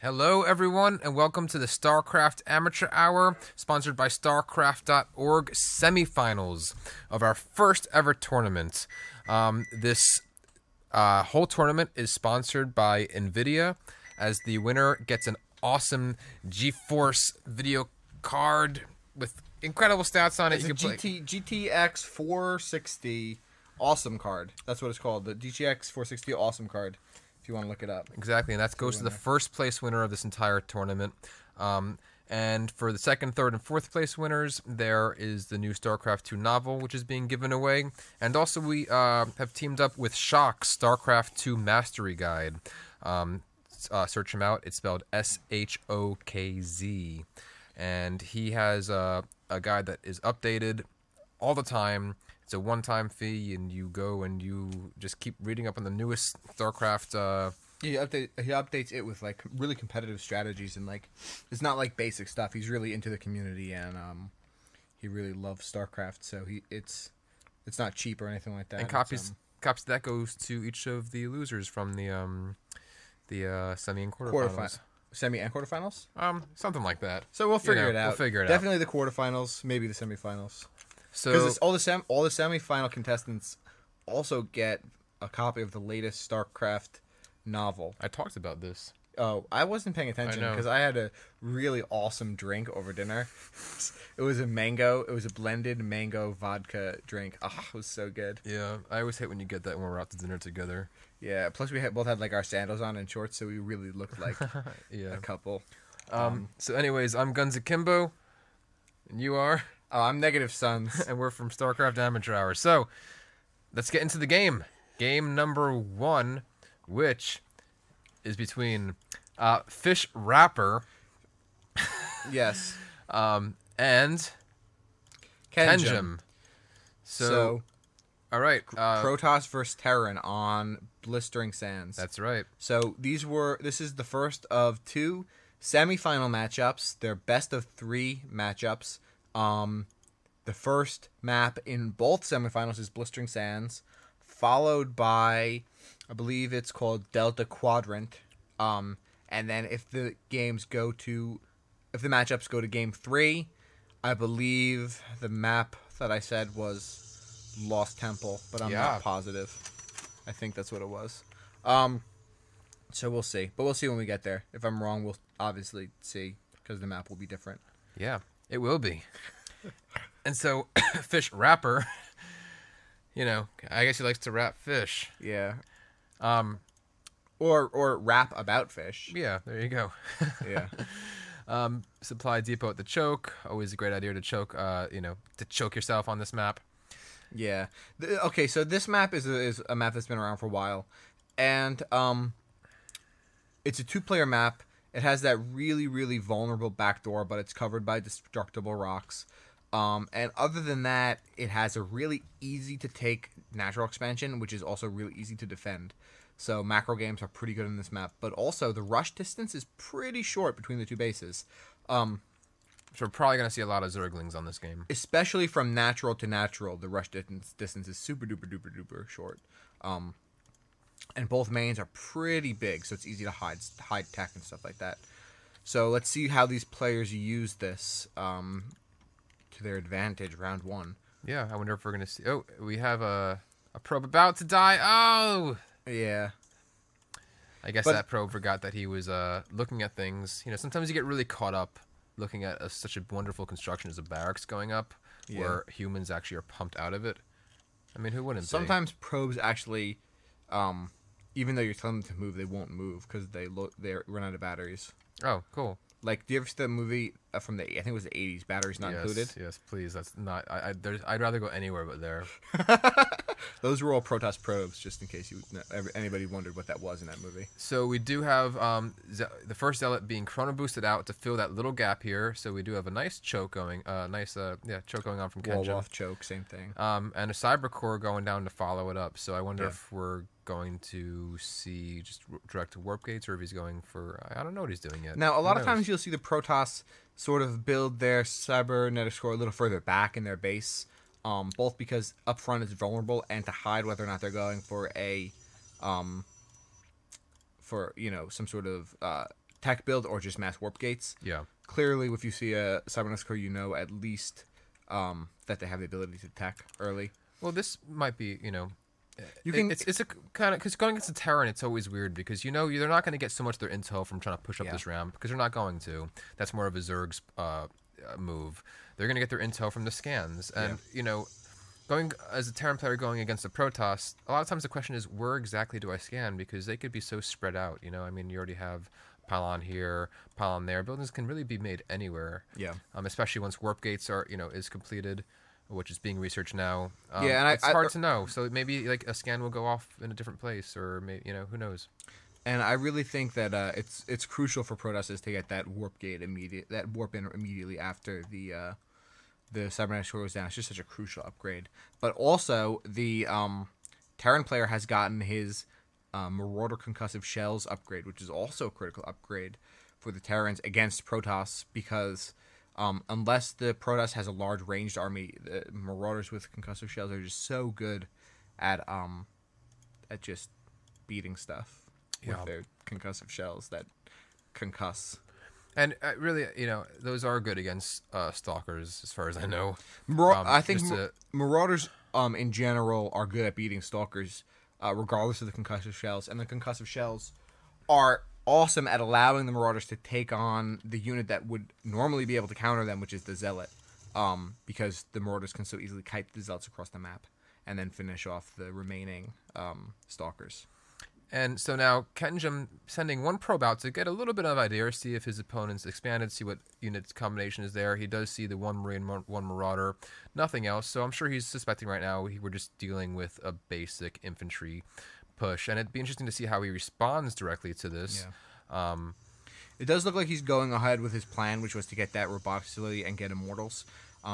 Hello, everyone, and welcome to the Starcraft Amateur Hour, sponsored by Starcraft.org semifinals of our first ever tournament. This whole tournament is sponsored by NVIDIA, as the winner gets an awesome GeForce video card with incredible stats on it. It's You a can play. GTX 460 awesome card. That's what it's called. The GTX 460 awesome card. If you want to look it up. Exactly, and that goes to the first place winner of this entire tournament. And for the second, third, and fourth place winners, there is the new StarCraft 2 novel, which is being given away. And also we have teamed up with SHOKZ Starcraft 2 Mastery Guide. Search him out. It's spelled SHOKZ. And he has a guide that is updated all the time. It's a one-time fee, and you go and you just keep reading up on the newest StarCraft. He updates it with like really competitive strategies, and like it's not like basic stuff. He's really into the community, and he really loves StarCraft. So it's not cheap or anything like that. And copies of that goes to each of the losers from the semi and quarterfinals. Semi and quarterfinals. Something like that. So we'll figure it out. We'll figure it out. Definitely the quarterfinals, maybe the semifinals. So because all the semifinal contestants also get a copy of the latest StarCraft novel. I talked about this. Oh, I wasn't paying attention because I had a really awesome drink over dinner. It was a blended mango vodka drink. Oh, it was so good. Yeah, I always hate when you get that when we're out to dinner together. Yeah, plus we both had like our sandals on and shorts, so we really looked like a couple. So anyways, I'm Guns Akimbo, and you are? Oh, I'm Negative Sons. And we're from StarCraft Amateur Hour. So, let's get into the game. Game number 1, which is between Fish Rapper. Yes. And Kenjum. So, all right. Protoss versus Terran on Blistering Sands. That's right. So this is the first of 2 semifinal matchups. They're best of 3 matchups. The first map in both semifinals is Blistering Sands, followed by, I believe it's called Delta Quadrant. And then if the matchups go to game 3, I believe the map that I said was Lost Temple, but I'm not positive. I think that's what it was. So we'll see. But we'll see when we get there. If I'm wrong, we'll obviously see, because the map will be different. Yeah, it will be. And so, Fish Rapper, I guess he likes to rap fish. Yeah. Or rap about fish. Yeah, there you go. Yeah. Supply depot at the choke. Always a great idea to choke. To choke yourself on this map. Yeah. Okay, so this map is a map that's been around for a while, and it's a 2-player map. It has that really, really vulnerable backdoor, but it's covered by destructible rocks. And other than that, it has a really easy to take natural expansion, which is also really easy to defend. So macro games are pretty good in this map, but also the rush distance is pretty short between the 2 bases. So we're probably going to see a lot of Zerglings on this game. Especially from natural to natural, the rush distance is super duper duper duper short. And both mains are pretty big, so it's easy to hide tech and stuff like that. So let's see how these players use this to their advantage, round 1. Yeah, I wonder if we're going to see... Oh, we have a probe about to die. Oh! Yeah. I guess that probe forgot that he was looking at things. Sometimes you get really caught up looking at such a wonderful construction as a barracks going up, where humans actually are pumped out of it. I mean, who wouldn't? Sometimes probes actually, even though you're telling them to move, they won't move because they run out of batteries. Oh, cool. Like, do you ever see that movie from I think it was the 80s, Batteries Not Included? Yes, please. That's not... I'd rather go anywhere but there. Those were all Protoss probes, just in case anybody wondered what that was in that movie. So we do have the first zealot being chrono boosted out to fill that little gap here. So we do have a nice choke going, choke going on from Kenjum. Wall-off choke, same thing. And a cyber core going down to follow it up. So I wonder if we're going to see just direct to warp gates, or if he's going for... I don't know what he's doing yet. Now, a lot of times you'll see the Protoss sort of build their cybernetic score a little further back in their base, both because up front it's vulnerable, and to hide whether or not they're going for a some sort of tech build or just mass warp gates. Yeah. Clearly, if you see a Cybernetics core, you know at least that they have the ability to tech early. Well, this might be, you know, You can. it's a kind of, because going against the Terran, it's always weird because you know they're not going to get so much of their intel from trying to push up Yeah. this ramp because they're not going to. That's more of a Zerg's move. They're going to get their intel from the scans, and you know, going as a Terran player going against the Protoss, a lot of times the question is where exactly do I scan because they could be so spread out. You know, I mean, you already have pylon here, pylon there. Buildings can really be made anywhere. Yeah. Especially once warp gates are, you know, is completed, which is being researched now. Yeah, and it's hard to know. So maybe like a scan will go off in a different place, or maybe, you know, who knows. And I really think that it's crucial for Protosses to get that warp gate warp in immediately after the Cybernetics core goes down. It's just such a crucial upgrade. But also the Terran player has gotten his Marauder concussive shells upgrade, which is also a critical upgrade for the Terrans against Protoss because unless the Protoss has a large ranged army, the Marauders with concussive shells are just so good at just beating stuff with their concussive shells that concuss. And really, you know, those are good against stalkers, as far as I know. I think Marauders in general are good at beating stalkers, regardless of the concussive shells. And the concussive shells are awesome at allowing the Marauders to take on the unit that would normally be able to counter them, which is the Zealot, because the Marauders can so easily kite the Zealots across the map and then finish off the remaining stalkers. And so now Kenjum sending one probe out to get a little bit of idea, see if his opponent's expanded, see what unit combination is there. He does see the one Marine, one Marauder, nothing else. So I'm sure he's suspecting right now we're just dealing with a basic infantry push. And it'd be interesting to see how he responds directly to this. Yeah. It does look like he's going ahead with his plan, which was to get that robotics facility and get Immortals.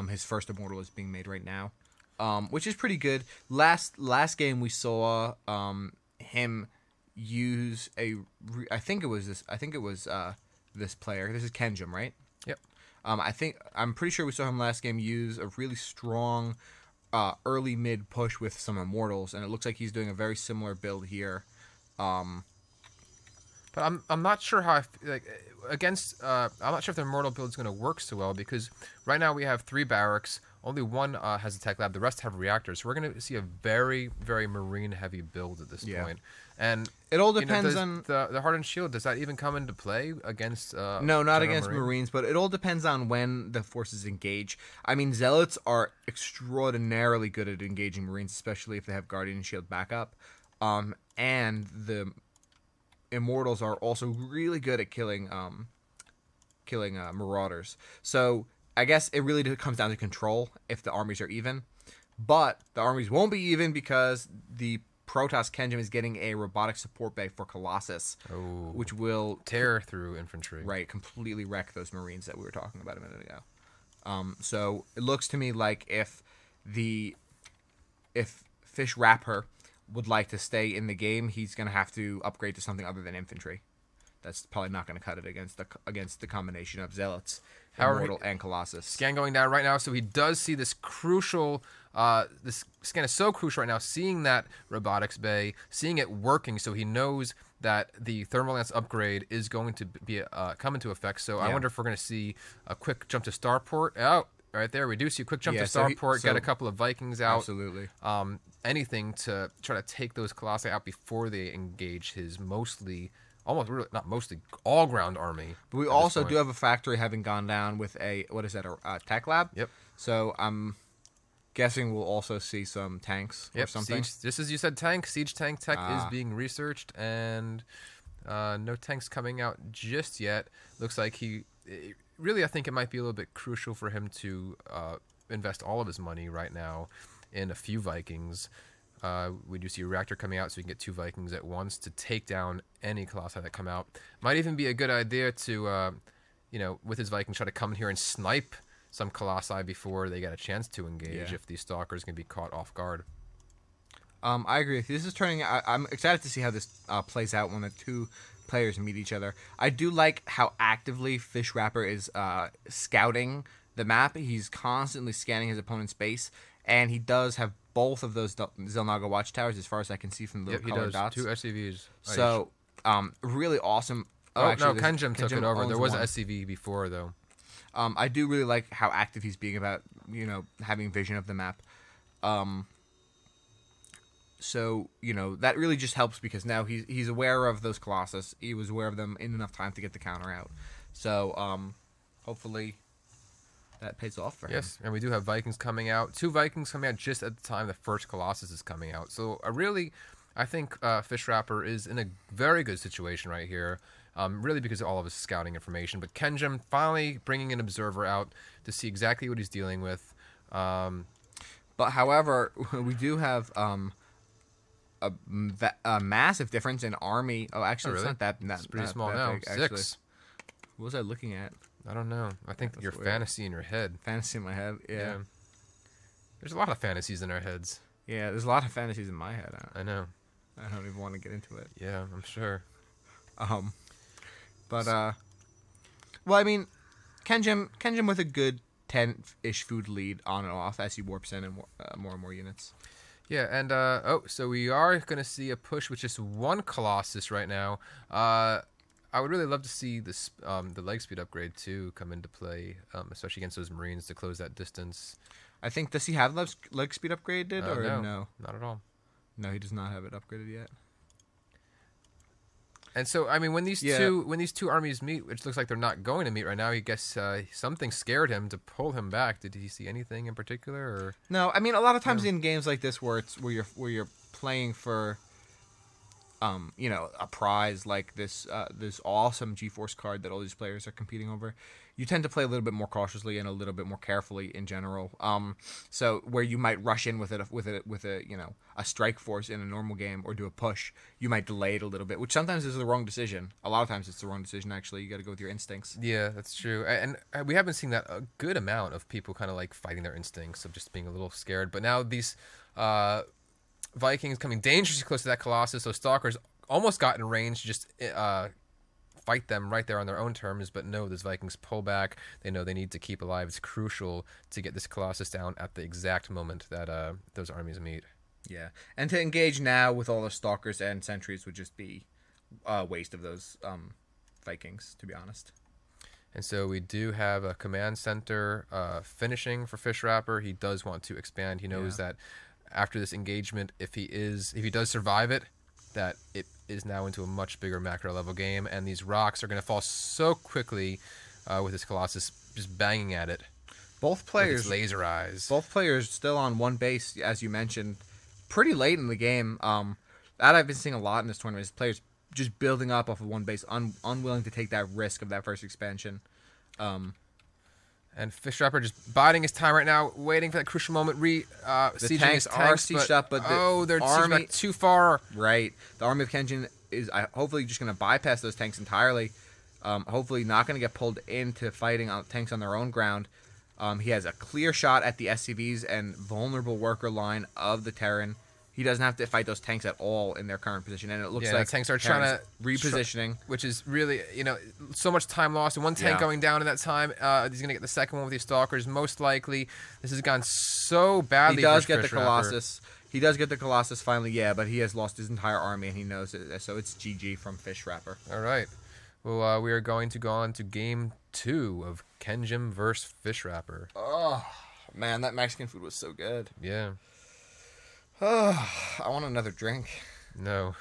His first Immortal is being made right now, which is pretty good. Last game we saw him use I think it was this player. This is Kenjum, right? Yep. I'm pretty sure we saw him last game use a really strong early mid push with some Immortals, and it looks like he's doing a very similar build here. But I'm not sure how against I'm not sure if the Immortal build is going to work so well because right now we have 3 barracks. Only one has a tech lab. The rest have reactors. So we're going to see a very, very marine heavy build at this point. And it all depends on the hardened shield. Does that even come into play against? No, not against Marines, but it all depends on when the forces engage. I mean, Zealots are extraordinarily good at engaging Marines, especially if they have Guardian Shield backup. And the Immortals are also really good at killing Marauders. So I guess it really comes down to control if the armies are even. But the armies won't be even because the Protoss Kenjum is getting a robotic support bay for Colossus, which will tear through infantry. Right, completely wreck those Marines that we were talking about a minute ago. So it looks to me like if Fish Rapper would like to stay in the game, he's going to have to upgrade to something other than infantry. That's probably not going to cut it against the combination of Zealots, Immortal, and Colossus. Scan going down right now, so he does see this crucial. This scan is so crucial right now. Seeing that robotics bay, seeing it working, so he knows that the thermal lance upgrade is going to be come into effect. So I wonder if we're going to see a quick jump to Starport. Oh, right there, we do see a quick jump to Starport. Get a couple of Vikings out. Absolutely. Anything to try to take those Colossi out before they engage his all ground army. But we also do have a factory having gone down with a tech lab. Yep. So I'm guessing we'll also see some tanks or something. Just as you said, siege tank tech is being researched, and no tanks coming out just yet. Looks like I think it might be a little bit crucial for him to invest all of his money right now in a few Vikings. We do see a reactor coming out, so we can get 2 Vikings at once to take down any Colossi that come out. Might even be a good idea to, with his Vikings, try to come in here and snipe some Colossi before they get a chance to engage if these Stalkers can be caught off guard. I agree with you. This is turning. I'm excited to see how this plays out when the 2 players meet each other. I do like how actively Fish Rapper is scouting the map. He's constantly scanning his opponent's base, and he does have both of those Zelnaga watchtowers, as far as I can see from the little colored dots. 2 SCVs. So, really awesome Oh, actually, no, Kenjim took it over. owns There was one. an SCV before, though. I do really like how active he's being about, having vision of the map. So, that really just helps because now he's aware of those Colossus. He was aware of them in enough time to get the counter out. So, hopefully that pays off for him. Yes, and we do have Vikings coming out. 2 Vikings coming out just at the time the first Colossus is coming out. So, I think Fish Wrapper is in a very good situation right here. Really because of all of his scouting information. But Kenjim finally bringing an observer out to see exactly what he's dealing with. But, however, we do have... a massive difference in army. Oh, actually, really? it's not that. It's pretty not small that now. big, actually. 6. What was I looking at? I don't know. I think That's your weird. fantasy in your head. Fantasy in my head. Yeah. There's a lot of fantasies in our heads. Yeah. There's a lot of fantasies in my head. I know. I don't even want to get into it. Yeah, I'm sure. But well, I mean, Kenjim with a good 10-ish food lead on and off as he warps in and more and more units. Yeah, and so we are going to see a push with just 1 Colossus right now. I would really love to see this the leg speed upgrade too come into play, especially against those Marines to close that distance. I think, does he have leg speed upgraded or no? Not at all. No, he does not have it upgraded yet. And so, I mean, when these two armies meet, which looks like they're not going to meet right now, I guess something scared him to pull him back. Did he see anything in particular? Or No, I mean, a lot of times in games like this where you're playing for a prize like this awesome GeForce card that all these players are competing over, you tend to play a little bit more cautiously and a little bit more carefully in general. So where you might rush in with a strike force in a normal game or do a push, you might delay it a little bit, which sometimes is the wrong decision. A lot of times it's the wrong decision. Actually, you got to go with your instincts. Yeah, that's true. And we haven't seen that a good amount of people kind of like fighting their instincts of just being a little scared. But now these Vikings coming dangerously close to that Colossus, those Stalkers almost got in range to just fight them right there on their own terms, but no, those Vikings pull back. They know they need to keep alive. It's crucial to get this Colossus down at the exact moment that those armies meet. Yeah, and to engage now with all the Stalkers and Sentries would just be a waste of those Vikings, to be honest. And so we do have a command center finishing for Fish Wrapper. He does want to expand. He knows that after this engagement, if he does survive it, that it is now into a much bigger macro level game, and these rocks are going to fall so quickly with this Colossus just banging at it. Both players, with its laser eyes. Both players still on 1 base, as you mentioned, pretty late in the game. That I've been seeing a lot in this tournament is players just building up off of 1 base, unwilling to take that risk of that first expansion. And Fish Wrapper just biding his time right now, waiting for that crucial moment. The Sieging his tanks are sieged up, but they're army back too far. Right. The army of Kenjin is hopefully just going to bypass those tanks entirely. Hopefully not going to get pulled into fighting on tanks on their own ground. He has a clear shot at the SCVs and vulnerable worker line of the Terran. He doesn't have to fight those tanks at all in their current position, and it looks like tanks are trying to repositioning, which is really so much time lost. And 1 tank going down in that time, he's gonna get the second one with these Stalkers. Most likely, this has gone so badly. He does get Fish the Wrapper. Colossus. He does get the Colossus finally, but he has lost his entire army, and he knows it. So it's GG from Fish Wrapper. All right. Well, we are going to go on to game 2 of Kenjim versus Fish Wrapper. Oh man, that Mexican food was so good. Yeah. Oh, I want another drink. No.